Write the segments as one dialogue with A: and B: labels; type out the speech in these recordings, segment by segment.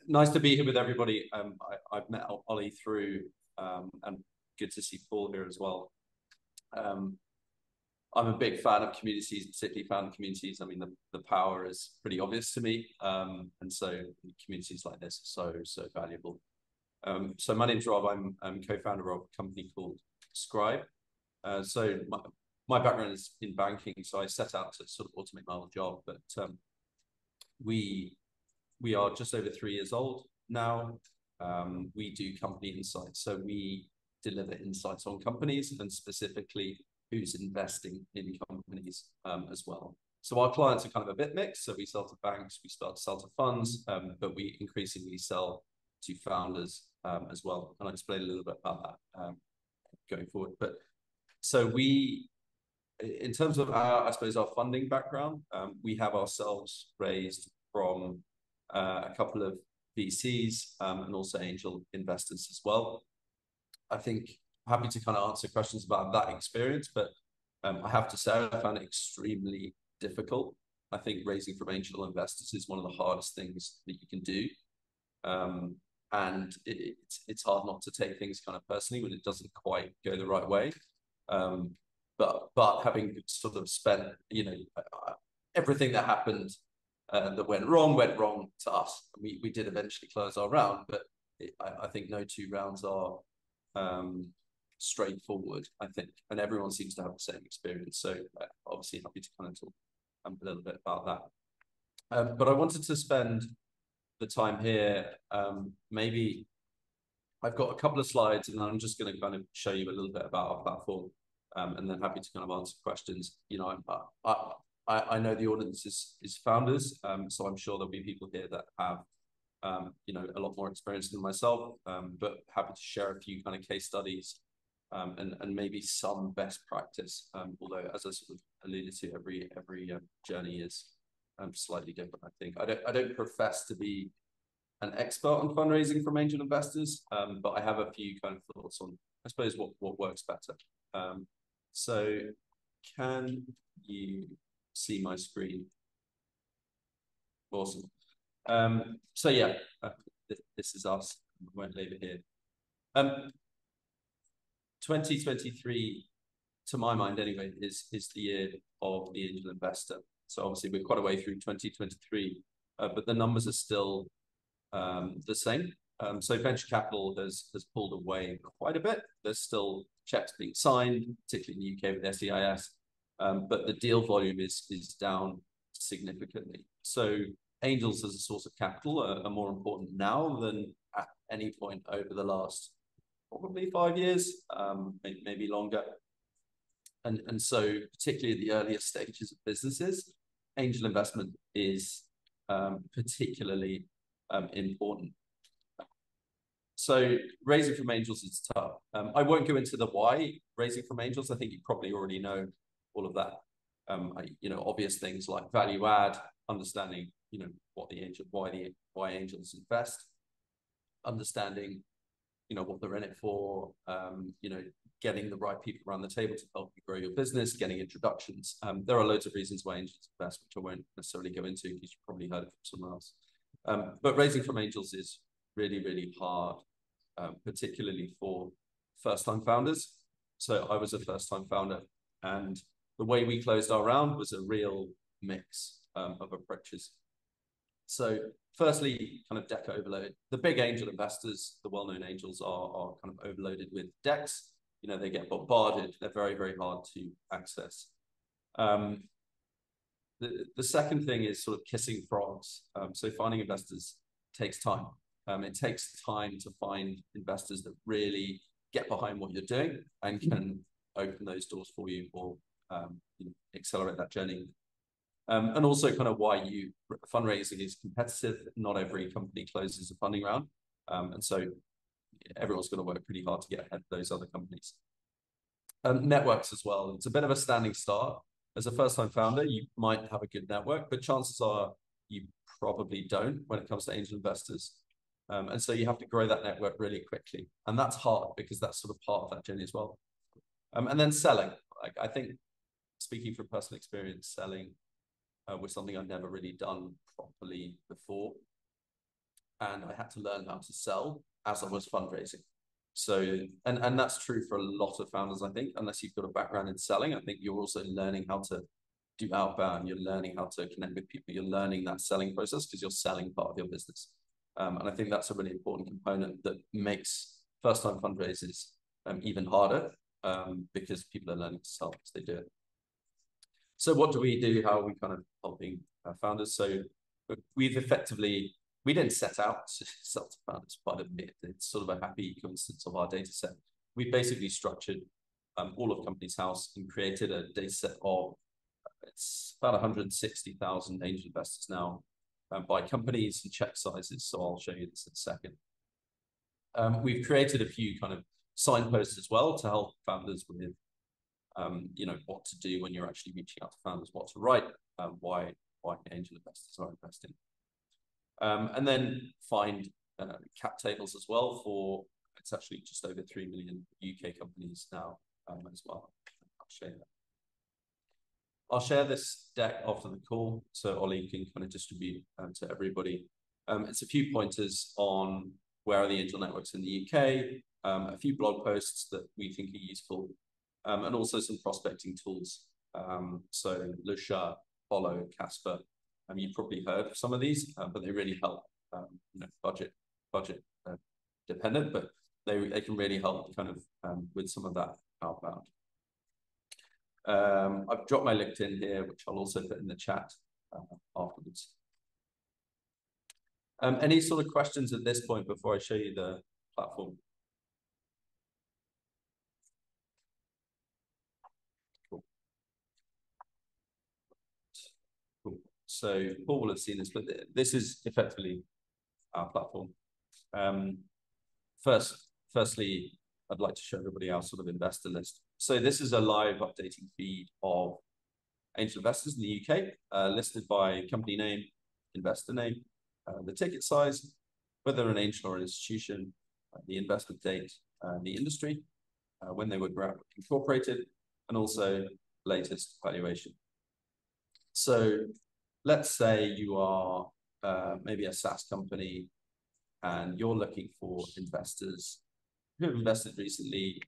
A: Nice to be here with everybody. I've met Ollie through, and good to see Paul here as well. I'm a big fan of communities, particularly fan communities. I mean, the power is pretty obvious to me, and so communities like this are so valuable. So my name's Rob. I'm co-founder of a company called Scribe. So my background is in banking, so I set out to sort of automate my own job, but we are just over 3 years old now. We do company insights, so we deliver insights on companies and specifically who's investing in companies as well. So our clients are kind of a bit mixed. So we sell to banks, we start to sell to funds, but we increasingly sell to founders as well. And I'll explain a little bit about that going forward. But so in terms of our, I suppose, our funding background, we have ourselves raised from a couple of VCs and also angel investors as well. I think happy to kind of answer questions about that experience, but I have to say I found it extremely difficult. I think raising from angel investors is one of the hardest things that you can do. And it's hard not to take things kind of personally when it doesn't quite go the right way. But having sort of spent, everything that happened that went wrong to us. We did eventually close our round, but I think no two rounds are straightforward, I think, and everyone seems to have the same experience. So obviously happy to kind of talk a little bit about that. But I wanted to spend the time here. Maybe I've got a couple of slides, and I'm just going to kind of show you a little bit about our platform, and then happy to kind of answer questions. I know the audience is founders, so I'm sure there'll be people here that have a lot more experience than myself, but happy to share a few kind of case studies and maybe some best practice. Although, as I sort of alluded to, every journey is slightly different. I think I don't profess to be an expert on fundraising from angel investors, but I have a few kind of thoughts on, I suppose, what works better. So, can you see my screen? Awesome. So yeah, this is us. We won't leave it here. 2023, to my mind anyway, is the year of the angel investor. So obviously we're quite a way through 2023, but the numbers are still the same. So venture capital has pulled away quite a bit. There's still checks being signed, particularly in the UK with SEIS, but the deal volume is down significantly. So angels as a source of capital are more important now than at any point over the last probably 5 years, maybe longer. And so particularly at the earlier stages of businesses, angel investment is particularly important. So raising from angels is tough. I won't go into the why raising from angels. I think you probably already know all of that. Obvious things like value add, understanding, why angels invest, understanding, what they're in it for, getting the right people around the table to help you grow your business, getting introductions. There are loads of reasons why angels invest, which I won't necessarily go into because you've probably heard it from someone else. But raising from angels is really, really hard, particularly for first-time founders. So I was a first-time founder, and the way we closed our round was a real mix of approaches. So firstly, kind of deck overload. The big angel investors, the well-known angels, are kind of overloaded with decks. They get bombarded. They're very, very hard to access. The second thing is sort of kissing frogs. So finding investors takes time. It takes time to find investors that really get behind what you're doing and can open those doors for you or accelerate that journey. And also kind of why fundraising is competitive. Not every company closes a funding round. And so everyone's going to work pretty hard to get ahead of those other companies. Networks as well. It's a bit of a standing start. As a first-time founder, you might have a good network, but chances are you probably don't when it comes to angel investors. And so you have to grow that network really quickly. And that's hard because that's sort of part of that journey as well. And then selling. I think, speaking from personal experience, selling was something I've never really done properly before. and I had to learn how to sell as I was fundraising. So, and that's true for a lot of founders, I think, unless you've got a background in selling. I think you're also learning how to do outbound, you're learning how to connect with people, you're learning that selling process because you're selling part of your business. And I think that's a really important component that makes first-time fundraisers even harder because people are learning to sell as they do it. So what do we do? How are we kind of helping founders? So we've effectively, we didn't set out to sell to founders, but it's sort of a happy coincidence of our data set. We basically structured all of Companies House and created a data set of, it's about 160,000 angel investors now by companies and check sizes. So I'll show you this in a second. We've created a few kind of signposts as well to help founders with, you know, what to do when you're actually reaching out to founders, what to write, why angel investors are investing. And then find cap tables as well for, it's actually just over 3 million UK companies now as well. I'll share this deck after the call, so Ollie can kind of distribute to everybody. It's a few pointers on where are the angel networks in the UK, a few blog posts that we think are useful, and also some prospecting tools. So Lusha, Follow, Casper, you've probably heard of some of these, but they really help, you know, budget dependent, but they can really help kind of with some of that outbound. I've dropped my LinkedIn here, which I'll also put in the chat afterwards. Any sort of questions at this point before I show you the platform? Cool. Cool. So Paul will have seen this, but this is effectively our platform. Firstly, I'd like to show everybody our sort of investor list. So this is a live updating feed of angel investors in the UK, listed by company name, investor name, the ticket size, whether an angel or an institution, the investment date, the industry, when they were incorporated, and also latest valuation. So let's say you are maybe a SaaS company and you're looking for investors who have invested recently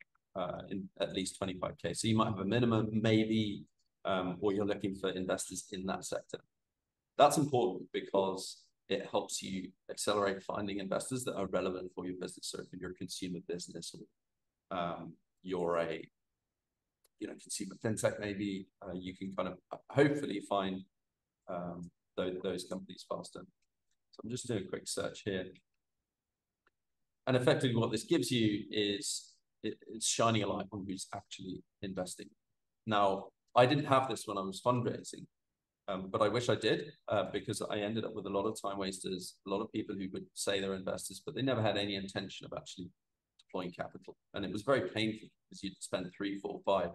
A: in at least 25K. So you might have a minimum, maybe, or you're looking for investors in that sector. That's important because it helps you accelerate finding investors that are relevant for your business. So if you're a consumer business or you're a consumer fintech, maybe you can kind of hopefully find those companies faster. So I'm just doing a quick search here. And effectively what this gives you is it's shining a light on who's actually investing. Now, I didn't have this when I was fundraising, but I wish I did because I ended up with a lot of time wasters, a lot of people who would say they're investors, but they never had any intention of actually deploying capital. And it was very painful because you'd spend 3, 4, 5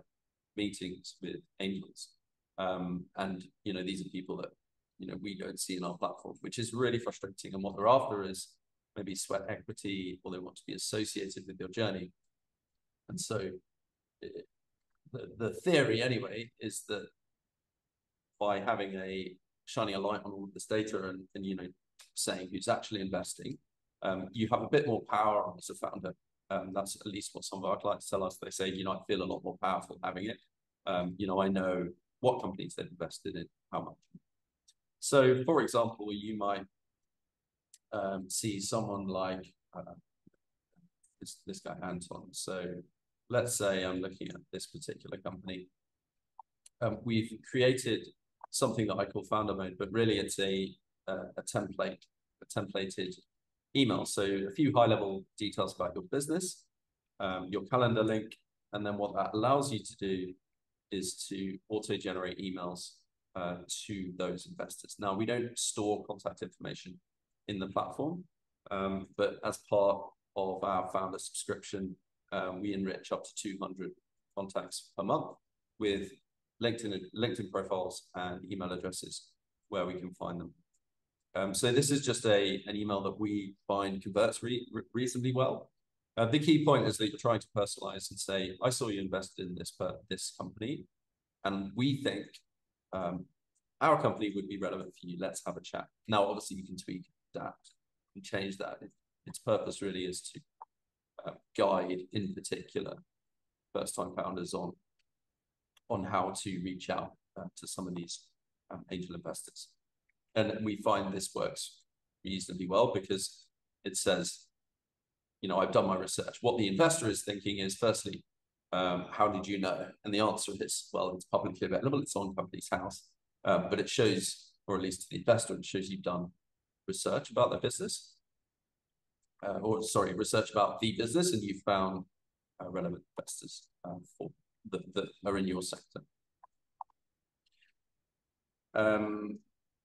A: meetings with angels. And, you know, these are people that, you know, we don't see in our platform, which is really frustrating. And what they're after is maybe sweat equity, or they want to be associated with your journey. And so the theory anyway is that by having shining a light on all of this data and you know, saying who's actually investing, you have a bit more power as a founder. That's at least what some of our clients tell us. They say, you know, I feel a lot more powerful having it. You know, I know what companies they've invested in, how much. So for example, you might see someone like this guy Anton. So let's say I'm looking at this particular company. We've created something that I call founder mode, but really it's a templated email. So a few high-level details about your business, your calendar link, and then what that allows you to do is to auto-generate emails to those investors. Now, we don't store contact information in the platform, but as part of our founder subscription, we enrich up to 200 contacts per month with LinkedIn profiles and email addresses where we can find them. So this is just an email that we find converts reasonably well. The key point is that you're trying to personalize and say, I saw you invested in this company, and we think our company would be relevant for you. Let's have a chat. Now, obviously, you can tweak that. and change that. Its purpose really is to guide, in particular, first-time founders on how to reach out to some of these angel investors. And we find this works reasonably well because it says, you know, I've done my research. What the investor is thinking is, firstly, how did you know? And the answer is, well, it's publicly available. It's on Companies House. But it shows, or at least to the investor, it shows you've done research about their business. Research about the business, and you found relevant investors for that are in your sector.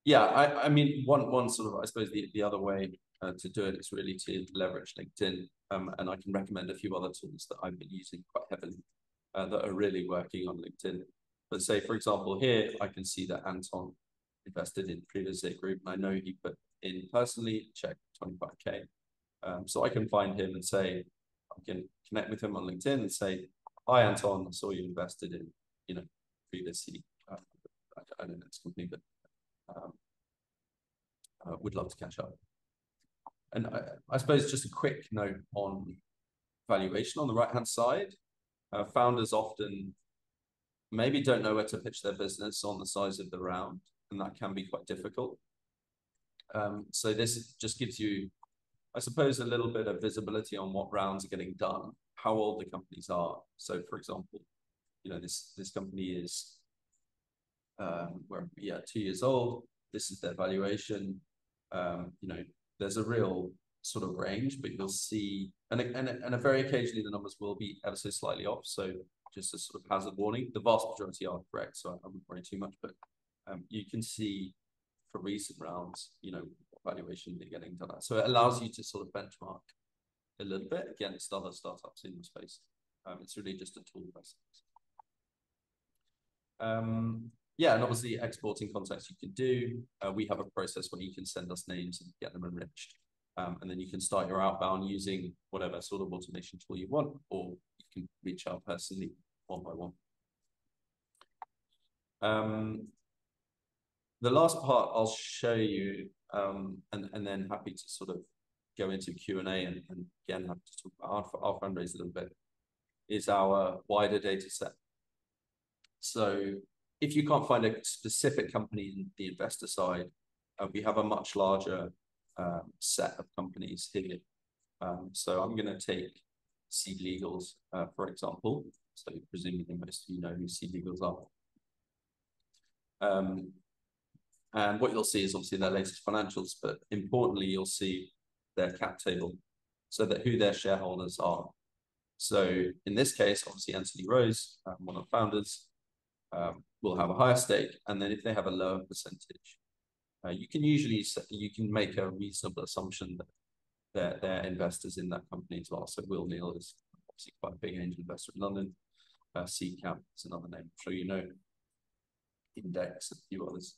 A: Yeah, I mean, one sort of, I suppose the other way to do it is really to leverage LinkedIn, and I can recommend a few other tools that I've been using quite heavily that are really working on LinkedIn. But say, for example, here I can see that Anton invested in Previous Group, and I know he put in personally, check 25K. So I can find him and say, I can connect with him on LinkedIn and say, hi, Anton, I saw you invested in, you know, previously, I don't know this company, but would love to catch up. And I suppose just a quick note on valuation on the right-hand side. Founders often maybe don't know where to pitch their business on the size of the round, and that can be quite difficult. So this just gives you, I suppose, a little bit of visibility on what rounds are getting done, how old the companies are. So, for example, you know, this company is 2 years old. This is their valuation. You know, there's a real sort of range, but you'll see, and very occasionally the numbers will be ever so slightly off. So just a sort of hazard warning. The vast majority are correct, so I wouldn't worry too much. But you can see for recent rounds, you know, what valuation they're getting done at. So it allows you to sort of benchmark a little bit against other startups in the space. It's really just a tool for us. Yeah, and obviously exporting contacts you can do. We have a process where you can send us names and get them enriched. And then you can start your outbound using whatever sort of automation tool you want, or you can reach out personally one by one. The last part I'll show you, and then happy to sort of go into Q&A and again have to talk about our fundraise a little bit, is our wider data set. So if you can't find a specific company in the investor side, we have a much larger set of companies here. So I'm going to take Seed Legals, for example. So presumably most of you know who Seed Legals are. And what you'll see is obviously their latest financials, but importantly, you'll see their cap table, so that who their shareholders are. So in this case, obviously Anthony Rose, one of the founders, will have a higher stake, and then if they have a lower percentage, you can make a reasonable assumption that they're investors in that company as well. So Will Neal is obviously quite a big angel investor in London. Seed Camp is another name, I'm sure you know. Index, a few others.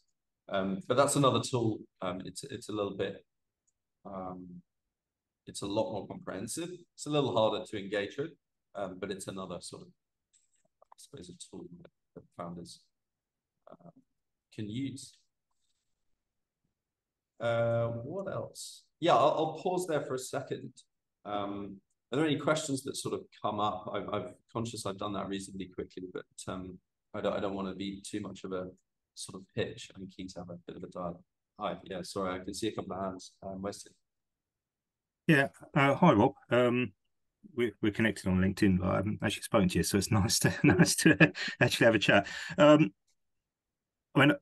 A: But that's another tool. It's a little bit, it's a lot more comprehensive. It's a little harder to engage with, but it's another sort of, I suppose, a tool that founders can use. What else? Yeah, I'll pause there for a second. Are there any questions that sort of come up? I'm conscious I've done that reasonably quickly, but I don't want to be too much of a sort of pitch. I'm keen to have a bit of a dialogue. Hi, yeah, sorry, I can see a couple of hands. Weston.
B: Yeah, hi Rob. We're connected on LinkedIn, but I haven't actually spoken to you, so it's nice to actually have a chat. I mean,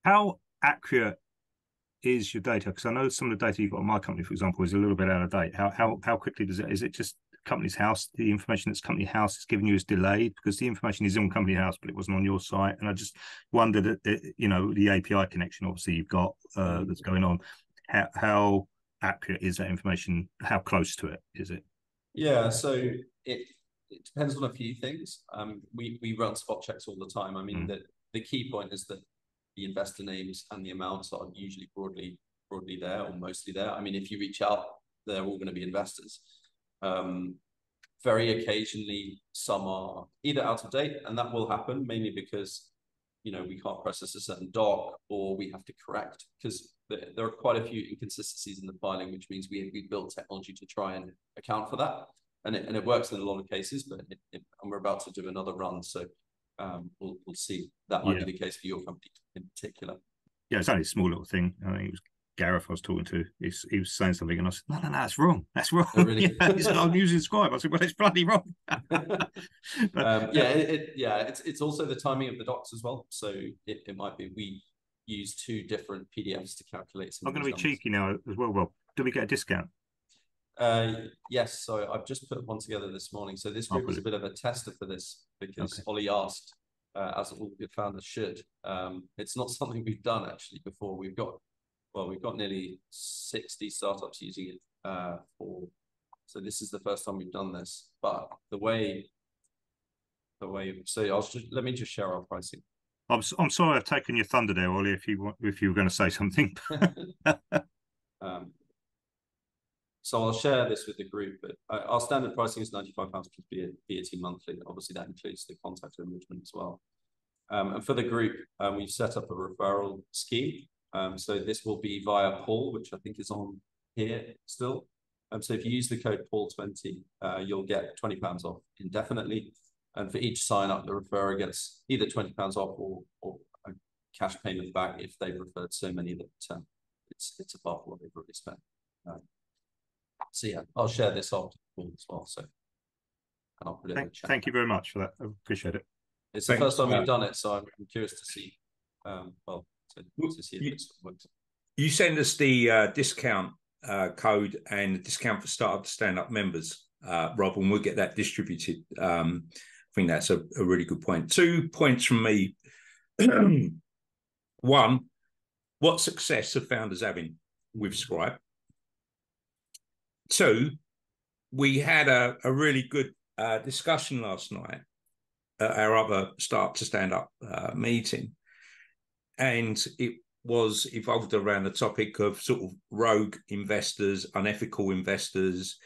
B: how accurate is your data? Because I know some of the data you've got on my company, for example, is a little bit out of date. How quickly does it? Is it just Companies House? The information that's Company House is giving you is delayed because the information is on Company House, but it wasn't on your site. And I just wondered, you know, the API connection obviously you've got that's going on. How accurate is that information? How close to it is it?
A: Yeah, so it depends on a few things. We run spot checks all the time. I mean, the key point is that the investor names and the amounts are usually broadly there or mostly there. I mean, if you reach out, they're all going to be investors. Very occasionally, some are either out of date, and that will happen mainly because we can't process a certain doc, or we have to correct, because there are quite a few inconsistencies in the filing, which means we built technology to try and account for that. And it works in a lot of cases, but and we're about to do another run. So we'll see. That might be the case for your company in particular.
B: Yeah, it's only a small little thing. I think it was Gareth I was talking to. He was saying something, and I said, "No, that's wrong. That's wrong."
A: Oh, really?
B: Yeah, he's I'm using Scribe. I said, "Well, it's bloody wrong."
A: It's also the timing of the docs as well. So it might be we use 2 different PDFs to calculate some.
B: I'm going to be cheeky now as well, Rob. Do we get a discount?
A: Yes, so I've just put one together this morning. So this group was a bit of a tester for this, because Ollie asked, as all good founders should. It's not something we've done actually before. We've got nearly 60 startups using it so this is the first time we've done this. But let me just share our pricing.
B: I'm sorry I've taken your thunder there, Ollie. If you were going to say something.
A: So I'll share this with the group, but our standard pricing is £95 plus VAT monthly. Obviously, that includes the contact enrichment as well. And for the group, we've set up a referral scheme. So this will be via Paul, which I think is on here still. So if you use the code Paul20, you'll get £20 off indefinitely. And for each sign up, the referrer gets either £20 off or a cash payment back if they've referred so many that it's above what they've already spent. So yeah, I'll share this after the call as well. So, and I'll put it in the chat.
B: Thank you very much for that. I appreciate it.
A: It's the first time we've done it, so I'm curious to see. To see if it works.
C: You send us the discount code and the discount for startup to stand-up members, Rob, and we'll get that distributed. I think that's a really good point. 2 points from me. One, what success are founders having with Scribe? 2, we had a really good discussion last night at our other Start to Stand Up meeting, and it was evolved around the topic of sort of rogue investors, unethical investors,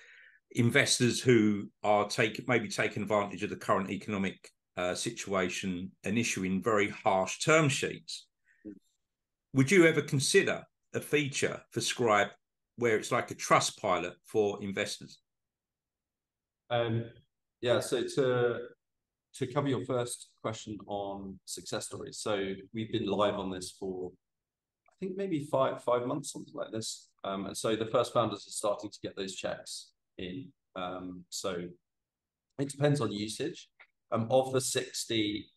C: investors who are maybe taking advantage of the current economic situation and issuing very harsh term sheets. Would you ever consider a feature for Scribe where it's like a trust pilot for investors?
A: So to cover your first question on success stories, so we've been live on this for I think maybe five months, something like this. And so the first founders are starting to get those checks in. So it depends on usage. Of the 60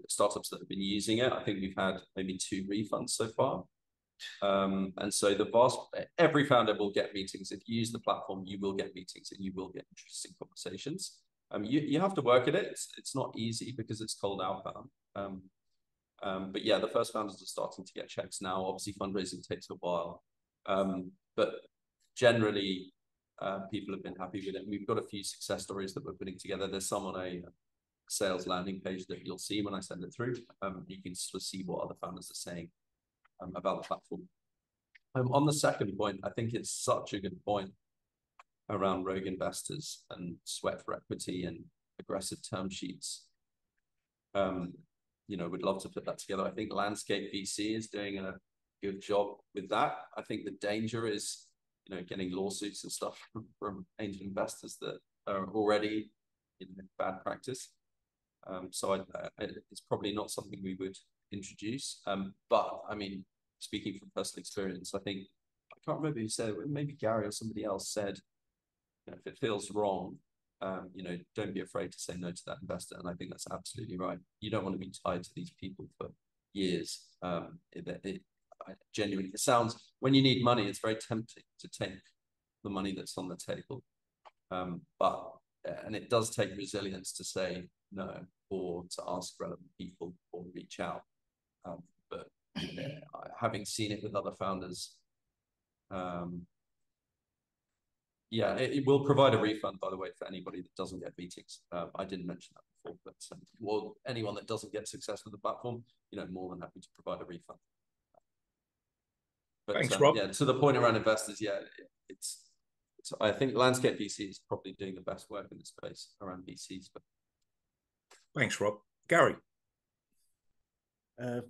A: startups that have been using it, I think we've had maybe 2 refunds so far. And so every founder will get meetings. If you use the platform, you will get meetings and you will get interesting conversations. You have to work at it. It's not easy because it's cold outbound. But yeah, the first founders are starting to get checks now. Obviously, fundraising takes a while. But generally, people have been happy with it. We've got a few success stories that we're putting together. There's some on a sales landing page that you'll see when I send it through. You can sort of see what other founders are saying about the platform. On the second point, I think it's such a good point around rogue investors and sweat for equity and aggressive term sheets. We'd love to put that together. I think Landscape VC is doing a good job with that. I think the danger is, getting lawsuits and stuff from angel investors that are already in bad practice. So it's probably not something we would introduce. But I mean, speaking from personal experience, I think, I can't remember who said it, maybe Gary or somebody else said, if it feels wrong, don't be afraid to say no to that investor. And I think that's absolutely right. You don't want to be tied to these people for years. Genuinely, it sounds, when you need money, it's very tempting to take the money that's on the table. And it does take resilience to say no, or to ask relevant people or reach out. But having seen it with other founders, it will provide a refund, by the way, for anybody that doesn't get meetings. I didn't mention that before, but anyone that doesn't get success with the platform, more than happy to provide a refund. But
C: thanks, Rob.
A: To the point around investors, I think Landscape VC is probably doing the best work in the space around VCs. But
C: thanks, Rob. Gary.
D: Uh,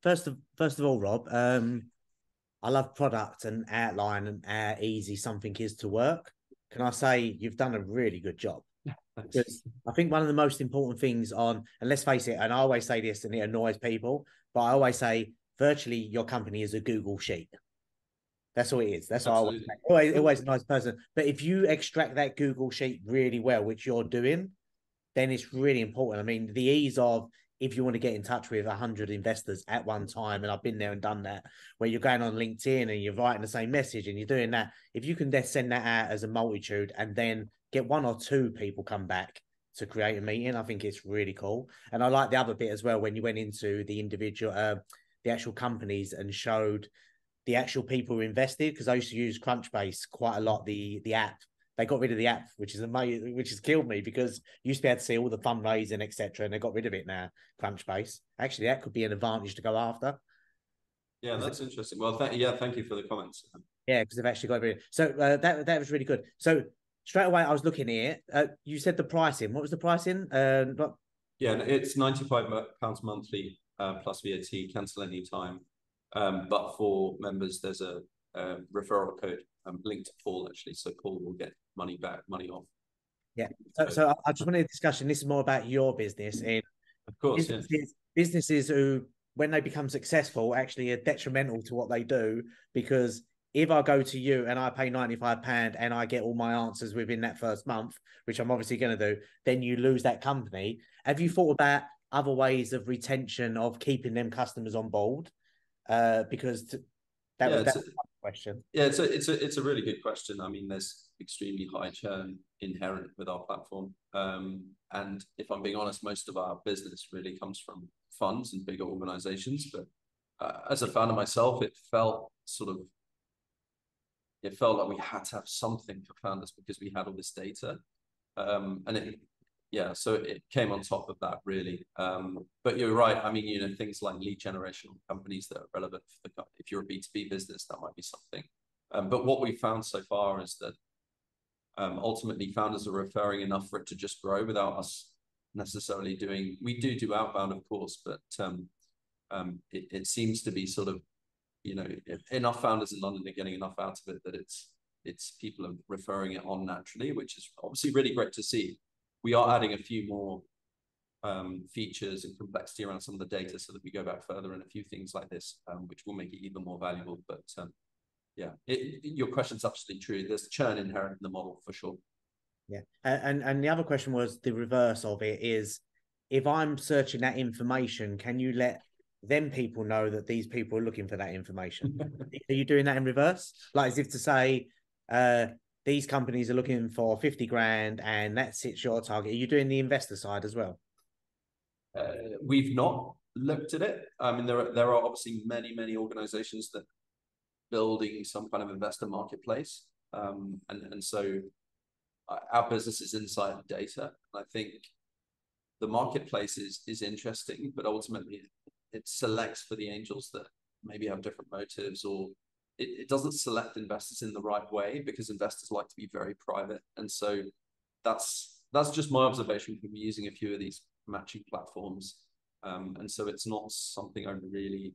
D: first of all, Rob, I love product and outline and how easy something is to work. Can I say you've done a really good job? Because I think one of the most important things on, and let's face it, and I always say this and it annoys people, but I always say virtually your company is a Google sheet. That's all it is. That's all I always say. Always a nice person. But if you extract that Google sheet really well, which you're doing, then it's really important. I mean, the ease of if you want to get in touch with 100 investors at one time, and I've been there and done that, where you're going on LinkedIn and you're writing the same message and you're doing that, if you can send that out as a multitude and then get one or two people come back to create a meeting, I think it's really cool. And I like the other bit as well, when you went into the individual, the actual companies and showed the actual people who invested, because I used to use Crunchbase quite a lot, the app. They got rid of the app, which is amazing, which has killed me, because you used to be able to see all the fundraising, etc., and they got rid of it now. Crunchbase. Actually, that could be an advantage to go after.
A: Yeah, that's interesting. Well, thank you for the comments.
D: Yeah, because they've actually got rid of it. So that was really good. So straight away, I was looking at it. You said the pricing. What was the pricing?
A: Yeah, it's £95 monthly plus VAT, cancel any time. But for members, there's a referral code linked to Paul, actually. So Paul will get money off.
D: Yeah. So I just wanted a discussion. This is more about your business. And
A: of course,
D: businesses who, when they become successful, actually are detrimental to what they do. Because if I go to you and I pay £95 and I get all my answers within that first month, which I'm obviously going to do, then you lose that company. Have you thought about other ways of retention, of keeping them customers on board? Because that's a question.
A: Yeah, it's a really good question. I mean, there's extremely high churn inherent with our platform. And if I'm being honest, most of our business really comes from funds and bigger organizations. But as a founder myself, it felt like we had to have something for founders because we had all this data. So it came on top of that, really. But you're right. I mean, things like lead generation companies that are relevant for the company. If you're a B2B business, that might be something. But what we found so far is that ultimately founders are referring enough for it to just grow without us necessarily doing. We do outbound, of course, but it seems to be sort of, enough founders in London are getting enough out of it that it's people are referring it on naturally, which is obviously really great to see. We are adding a few more features and complexity around some of the data so that we go back further and a few things like this, which will make it even more valuable. But your question's absolutely true. There's churn inherent in the model for sure.
D: Yeah. And the other question was the reverse of it is, if I'm searching that information, can you let them people know that these people are looking for that information? Are you doing that in reverse? Like as if to say, these companies are looking for 50 grand and that's your target. Are you doing the investor side as well?
A: We've not looked at it. I mean, there are obviously many organizations that are building some kind of investor marketplace. And so our business is inside the data. I think the marketplace is interesting, but ultimately it selects for the angels that maybe have different motives, or it doesn't select investors in the right way because investors like to be very private. And so that's just my observation from using a few of these matching platforms. And so it's not something I really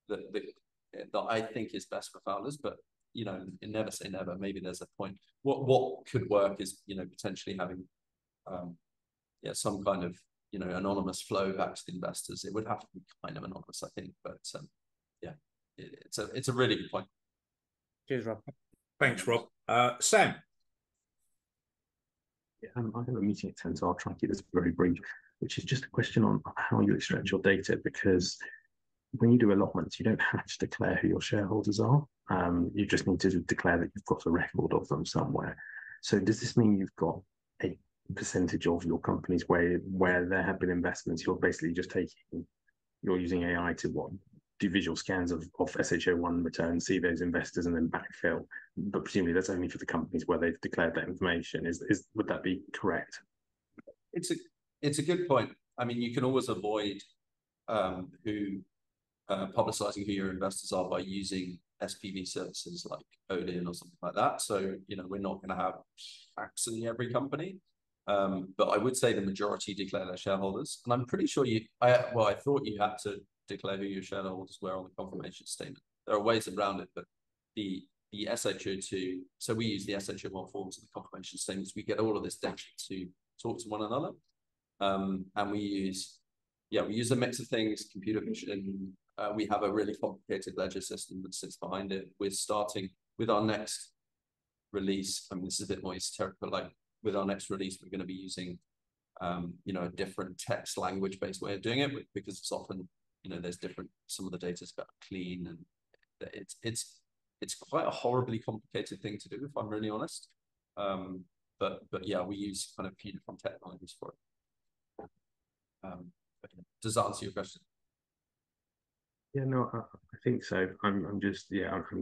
A: that I think is best for founders, but never say never. Maybe there's a point. What could work is potentially having some kind of anonymous flow back to the investors. It would have to be kind of anonymous, I think, but it's a really good point.
D: Cheers, Rob.
C: Thanks, Rob. Sam.
E: Yeah, I have a meeting at 10, so I'll try and keep this very brief, which is just a question on how you extract your data, because when you do allotments, you don't have to declare who your shareholders are. You just need to declare that you've got a record of them somewhere. So does this mean you've got a percentage of your companies where there have been investments? You're basically just you're using AI to do visual scans of SHO1 returns, see those investors, and then backfill. But presumably that's only for the companies where they've declared that information. Would that be correct?
A: It's a good point. I mean, you can always avoid publicizing who your investors are by using SPV services like Odin or something like that. So we're not going to have facts in every company. But I would say the majority declare their shareholders, and I'm pretty sure I thought you had to declare who your shareholders were on the confirmation statement. There are ways around it, but the SHO2, so we use the SHO1 forms of the confirmation statements. We get all of this data to talk to one another. And we use a mix of things, computer vision. We have a really complicated ledger system that sits behind it. We're starting with our next release. I mean, this is a bit more esoteric, but like with our next release, we're going to be using, a different text language-based way of doing it, because it's often, there's different, some of the data is better clean, and it's quite a horribly complicated thing to do, if I'm really honest. But yeah, we use kind of a few different technologies for it. Does that answer your question?
E: Yeah, no, I think so. I'm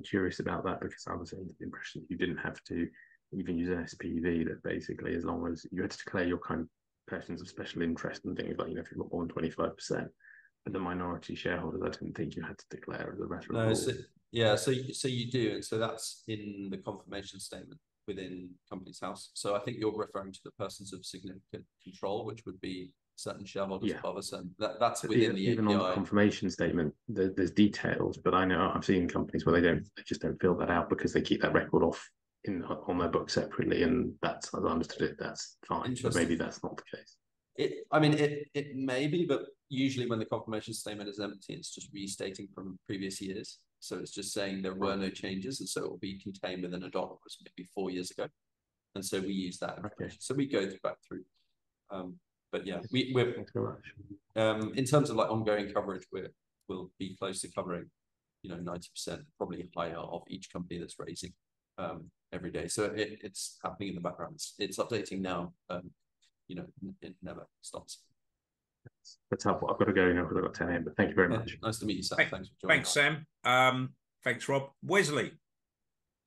E: curious about that, because I was under the impression that you didn't have to even use an SPV, that basically as long as you had to declare your kind of persons of special interest and things like, if you've got more than 25%, but the minority shareholders, I didn't think you had to declare as a matter of law.
A: So you do, and so that's in the confirmation statement within Companies House. So I think you're referring to the persons of significant control, which would be certain shareholders above us, and that's within the
E: even
A: API.
E: on the confirmation statement, there's details, but I know I've seen companies where they just don't fill that out, because they keep that record off on their book separately, and that's, as I understood it, that's fine. But maybe that's not the case.
A: It may be, but usually when the confirmation statement is empty, it's just restating from previous years. So it's just saying there were no changes, and so it will be contained within a doc that was maybe 4 years ago. And so we use that information. Okay. So we go back through. But yeah, we're
E: Thanks very much.
A: In terms of like ongoing coverage, we'll be close to covering 90%, probably higher, of each company that's raising every day. So it's happening in the background. It's updating now. It never stops.
E: That's helpful. I've got to go now because I've got 10 a.m. But thank you very much.
A: Nice to meet you, Sam. Thanks for joining.
C: Thanks, Sam. Thanks, Rob. Wesley.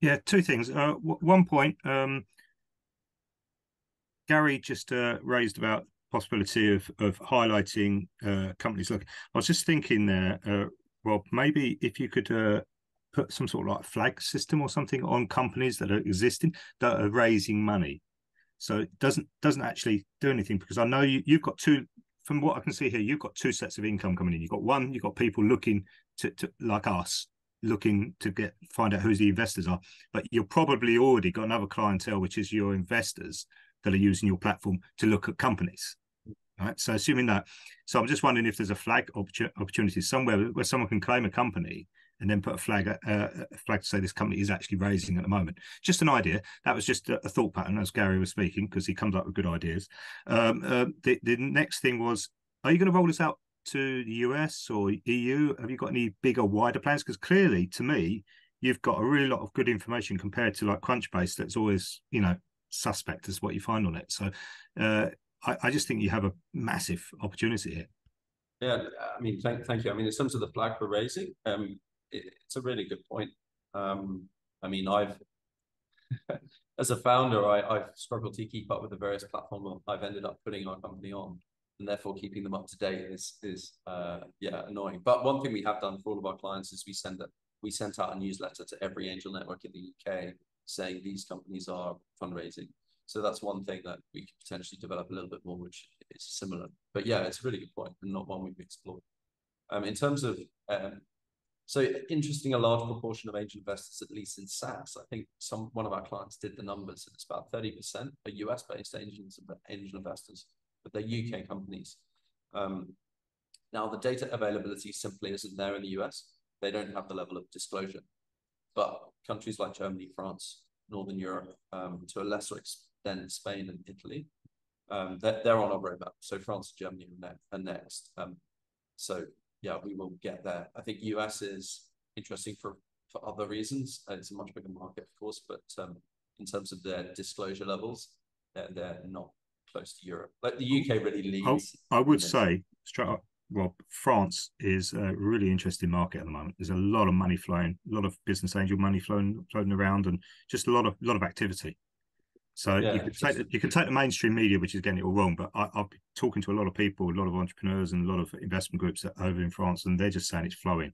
B: Yeah, two things. One point, Gary just raised about possibility of highlighting companies. Look, I was just thinking there, Rob, maybe if you could put some sort of like flag system or something on companies that are existing that are raising money. So it doesn't actually do anything, because I know you've got two. From what I can see here, you've got two sets of income coming in. You've got people looking to like us, looking to find out who the investors are. But you've probably already got another clientele, which is your investors that are using your platform to look at companies. Right. So assuming that, so I'm just wondering if there's a flag opportunity somewhere where someone can claim a company and then put a flag to say this company is actually raising at the moment. Just an idea. That was just a thought pattern as Gary was speaking, because he comes up with good ideas. The next thing was, are you going to roll this out to the US or EU? Have you got any bigger, wider plans? Because clearly, to me, you've got a really lot of good information compared to like Crunchbase that's always, suspect as what you find on it. So I just think you have a massive opportunity here.
A: Yeah, I mean, thank you. I mean, in terms of the flag we're raising, it's a really good point. I mean, as a founder, I've struggled to keep up with the various platforms I've ended up putting our company on, and therefore keeping them up to date is annoying. But one thing we have done for all of our clients is we sent out a newsletter to every angel network in the UK saying these companies are fundraising. So that's one thing that we could potentially develop a little bit more, which is similar. But yeah, it's a really good point, and not one we've explored. In terms of so interesting, a large proportion of angel investors, at least in SaaS, I think one of our clients did the numbers, and it's about 30% are US-based angel investors, but they're UK companies. Now, the data availability simply isn't there in the US. They don't have the level of disclosure. But countries like Germany, France, Northern Europe, to a lesser extent, Spain and Italy, they're on our roadmap. So France and Germany are next. So yeah, we will get there. I think US is interesting for other reasons. It's a much bigger market, of course, but in terms of their disclosure levels, they're not close to Europe. Like the UK really leads.
B: I would say, straight up, Rob, France is a really interesting market at the moment. There's a lot of money flowing, a lot of business angel money floating around, and just a lot of activity. So yeah, you can take the mainstream media, which is getting it all wrong, but I've been talking to a lot of people, a lot of entrepreneurs, and a lot of investment groups that are over in France, and they're just saying it's flowing.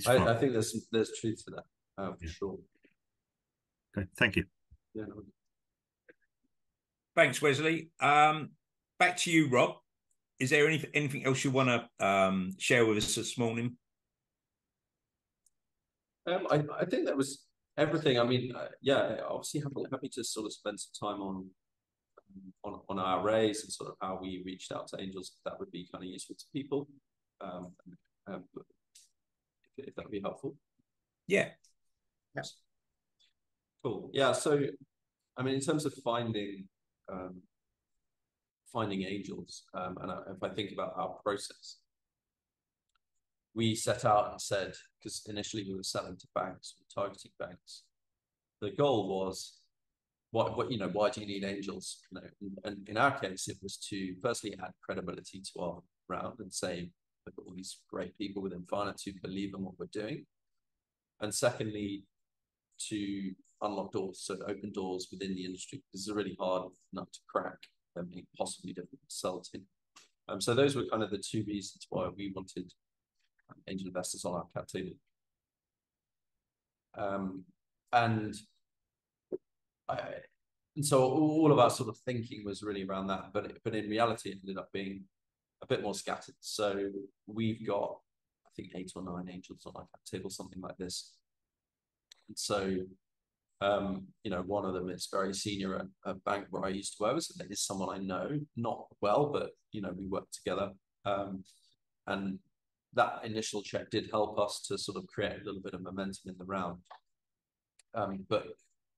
A: I think there's truth to that, for sure.
B: Okay, thank you.
A: Yeah.
C: Thanks, Wesley. Back to you, Rob. Is there anything else you want to share with us this morning?
A: I think that was everything. I mean, yeah, obviously happy to sort of spend some time on our raise and sort of how we reached out to angels. If that would be kind of useful to people, if that would be helpful.
C: Yeah.
A: Yes. Cool. Yeah. So, I mean, in terms of finding angels, and if I think about our process, we set out and said, because initially we were selling to banks, we were targeting banks. The goal was, why do you need angels? And in our case, it was to firstly add credibility to our round and say, look at all these great people within finance who believe in what we're doing. And secondly, to unlock doors, so open doors within the industry. This is a really hard nut to crack and possibly difficult to sell to. So those were kind of the two reasons why we wanted angel investors on our cap table. And so all of our sort of thinking was really around that, but in reality, it ended up being a bit more scattered. So we've got, I think, 8 or 9 angels on our cap table, something like this. And so, one of them is very senior at a bank where I used to work. So that is someone I know, not well, but we work together. And that initial check did help us to sort of create a little bit of momentum in the round. But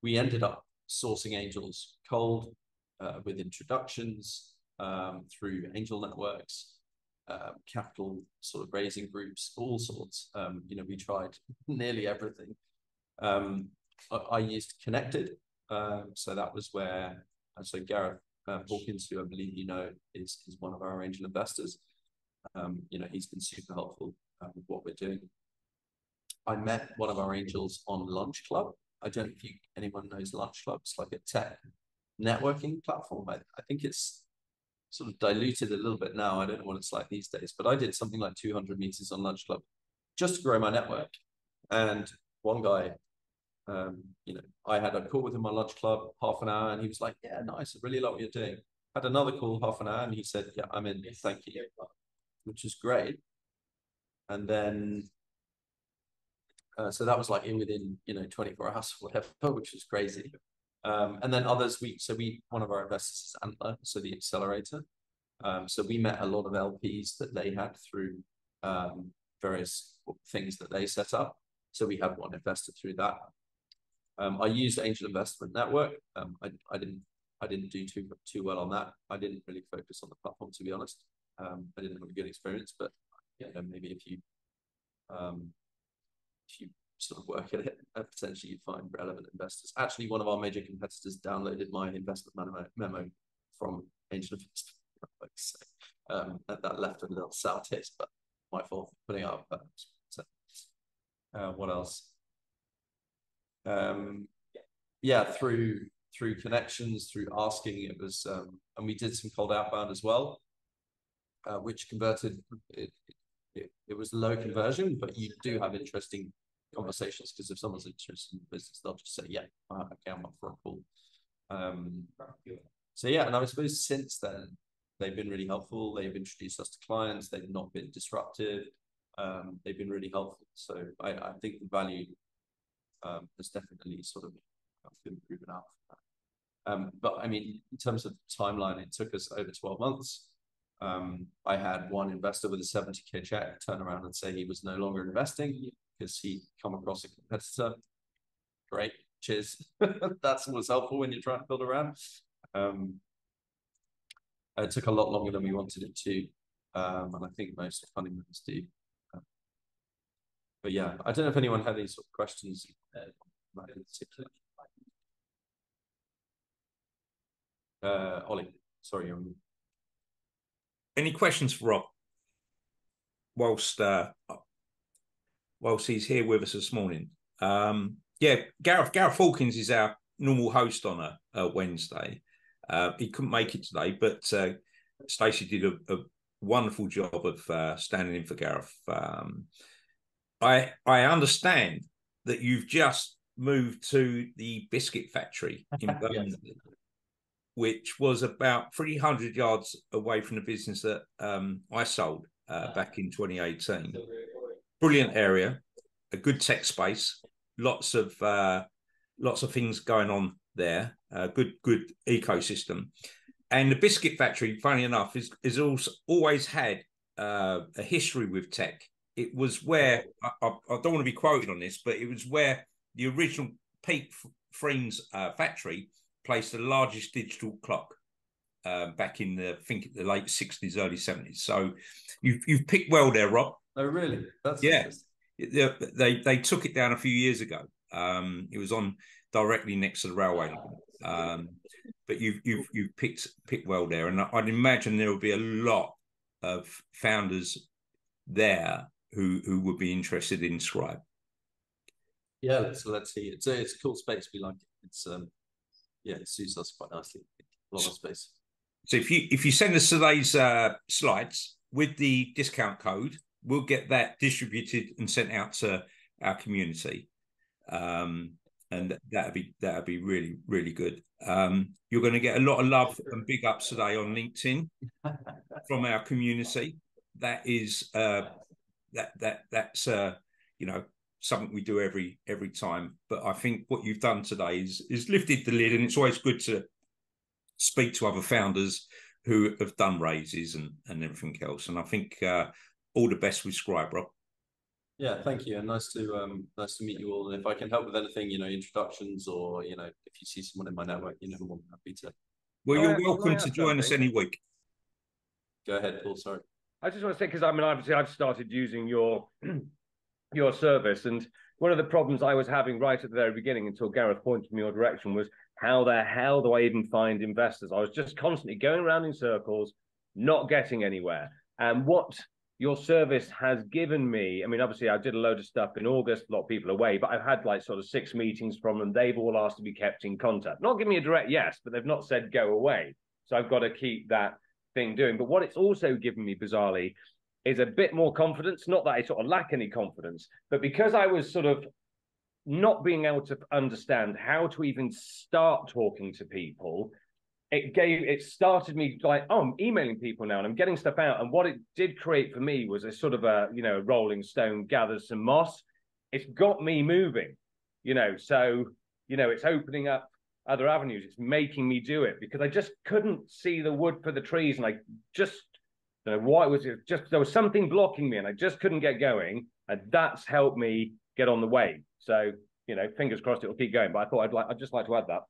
A: we ended up sourcing angels cold, with introductions, through angel networks, capital sort of raising groups, all sorts. We tried nearly everything. I used Connected, so that was where, so Gareth Hawkins, who I believe is one of our angel investors. He's been super helpful with what we're doing. I met one of our angels on Lunch Club. I don't know if anyone knows Lunch Club. It's like a tech networking platform. I think it's sort of diluted a little bit now. I don't know what it's like these days, but I did something like 200 meetings on Lunch Club just to grow my network. And one guy, I had a call with him on Lunch Club, half an hour, and he was like, yeah, nice, I really like what you're doing. Had another call, half an hour, and he said, yeah, I'm in, thank you, which is great. And then, so that was like within 24 hours or whatever, which was crazy. And then others, one of our investors is Antler, so the accelerator. So we met a lot of LPs that they had through various things that they set up. So we had one investor through that. I used Angel Investment Network. I didn't do too well on that. I didn't really focus on the platform, to be honest. I didn't have a good experience, but maybe if you sort of work at it, potentially you find relevant investors. Actually, one of our major competitors downloaded my investment memo from Angel Investment Network. So that left a little sour taste, but my fault for putting it up. What else? Through connections, through asking, it was, and we did some cold outbound as well, which converted. It was low conversion, but you do have interesting conversations, because if someone's interested in the business, they'll just say, yeah, okay, I'm up for a call. So yeah, and I suppose since then they've been really helpful. They've introduced us to clients. They've not been disruptive. They've been really helpful. So I think the value has definitely sort of been proven out. But I mean, in terms of timeline, it took us over 12 months. I had one investor with a 70K check turn around and say he was no longer investing because he'd come across a competitor. Great, cheers. That's always helpful when you're trying to build around. It took a lot longer than we wanted it to, and I think most funding rounds do. But yeah, I don't know if anyone had any sort of questions about it in particular. Ollie, sorry, you're on.
C: Any questions for Rob whilst he's here with us this morning? Gareth Hawkins is our normal host on a Wednesday. He couldn't make it today, but Stacey did a wonderful job of standing in for Gareth. I understand that you've just moved to the biscuit factory in Birmingham. which was about 300 yards away from the business that I sold back in 2018. Brilliant area, a good tech space, lots of things going on there, good ecosystem. And the biscuit factory, funny enough, is also always had a history with tech. It was where, I don't want to be quoted on this, but it was where the original Pete Freem's factory placed the largest digital clock back in the late 60s, early 70s. So you've picked well there, Rob.
A: Oh, really? That's
C: interesting. They took it down a few years ago. It was on directly next to the railway line. But you've picked well there, and I'd imagine there will be a lot of founders there who would be interested in Scribe.
A: Yeah, let's see. It's a cool space. We like it. It's it suits us quite nicely. A lot of space.
C: So if you send us today's slides with the discount code, we'll get that distributed and sent out to our community. And that'd be really, really good. You're going to get a lot of love and big ups today on LinkedIn from our community. That is that's something we do every time. But I think what you've done today is lifted the lid, and it's always good to speak to other founders who have done raises and everything else. And I think all the best with Scribe, Rob.
A: Yeah, thank you, and nice to meet you all. And if I can help with anything, introductions, or if you see someone in my network, I'm more than happy to.
C: Well, you're welcome to join us any week.
A: Go ahead, Paul. Sorry.
F: I just want to say, because obviously I've started using your service, and one of the problems I was having right at the very beginning, until Gareth pointed me your direction, was how the hell do I even find investors? I was just constantly going around in circles, not getting anywhere. And what your service has given me, obviously I did a load of stuff in August, a lot of people away, but I've had like sort of 6 meetings from them. They've all asked to be kept in contact. Not giving me a direct yes, but they've not said go away. So I've got to keep that thing doing. But what it's also given me, bizarrely, is a bit more confidence. Not that I sort of lack any confidence, but because I was sort of not being able to understand how to even start talking to people, it started me like, I'm emailing people now and I'm getting stuff out. And what it did create for me was a sort of a rolling stone gathers some moss. It's got me moving, so it's opening up other avenues. It's making me do it, because I just couldn't see the wood for the trees, and I just don't know why. It was just there was something blocking me, and I just couldn't get going, and that's helped me get on the way. So fingers crossed it'll keep going. But I thought I'd just like to add that.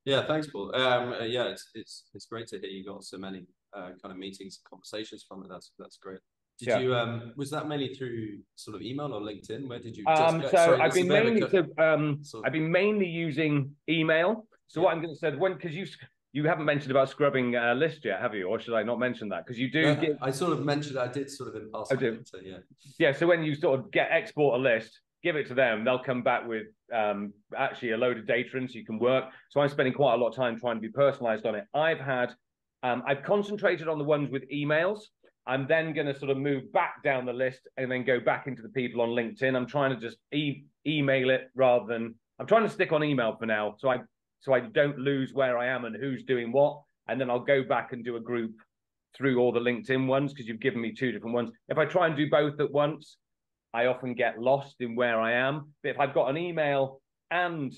A: Yeah, thanks, Paul. It's great to hear you got so many kind of meetings and conversations from it. That's great. Did you was that mainly through sort of email or LinkedIn? Where did you
F: I've been mainly using email. So what I'm going to say, because you haven't mentioned about scrubbing a list yet, have you? Or should I not mention that? Because you do
A: I sort of mentioned, I did sort of in passing. So
F: yeah, so when you sort of export a list, give it to them, they'll come back with actually a load of data in, so you can work. So I'm spending quite a lot of time trying to be personalized on it. I've concentrated on the ones with emails. I'm then going to sort of move back down the list and then go back into the people on LinkedIn. I'm trying to just email it rather than, I'm trying to stick on email for now, so I don't lose where I am and who's doing what. And then I'll go back and do a group through all the LinkedIn ones, because you've given me 2 different ones. If I try and do both at once, I often get lost in where I am. But if I've got an email and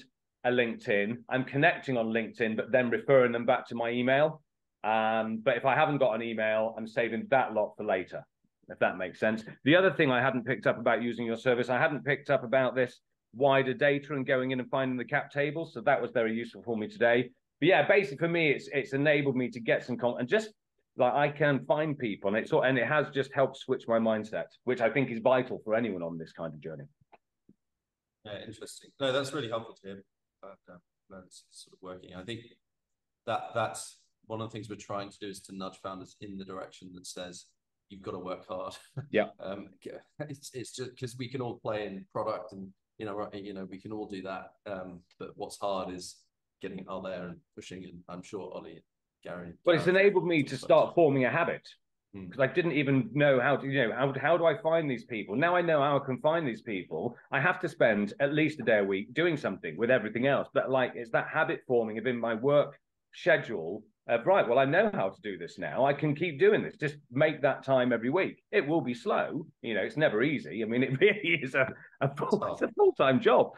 F: a LinkedIn, I'm connecting on LinkedIn, but then referring them back to my email. But if I haven't got an email, I'm saving that lot for later, if that makes sense. The other thing I hadn't picked up about using your service, I hadn't picked up about this wider data and going in and finding the cap tables. So that was very useful for me today. But yeah, basically for me, it's enabled me to get some content, and just like I can find people, and it has just helped switch my mindset, which I think is vital for anyone on this kind of journey.
A: Yeah, interesting. No, that's really helpful to hear. It's sort of working. I think that's one of the things we're trying to do, is to nudge founders in the direction that says you've got to work hard.
F: Yeah.
A: It's just because we can all play in product, and we can all do that. But what's hard is getting out there and pushing. And I'm sure Ollie and Gary.
F: But it's enabled me to start forming a habit, because I didn't even know how to, how do I find these people? Now I know how I can find these people. I have to spend at least a day a week doing something with everything else. But like, it's that habit forming within my work schedule right, well, I know how to do this now. I can keep doing this. Just make that time every week. It will be slow. You know, it's never easy. I mean, it really is it's a full-time job.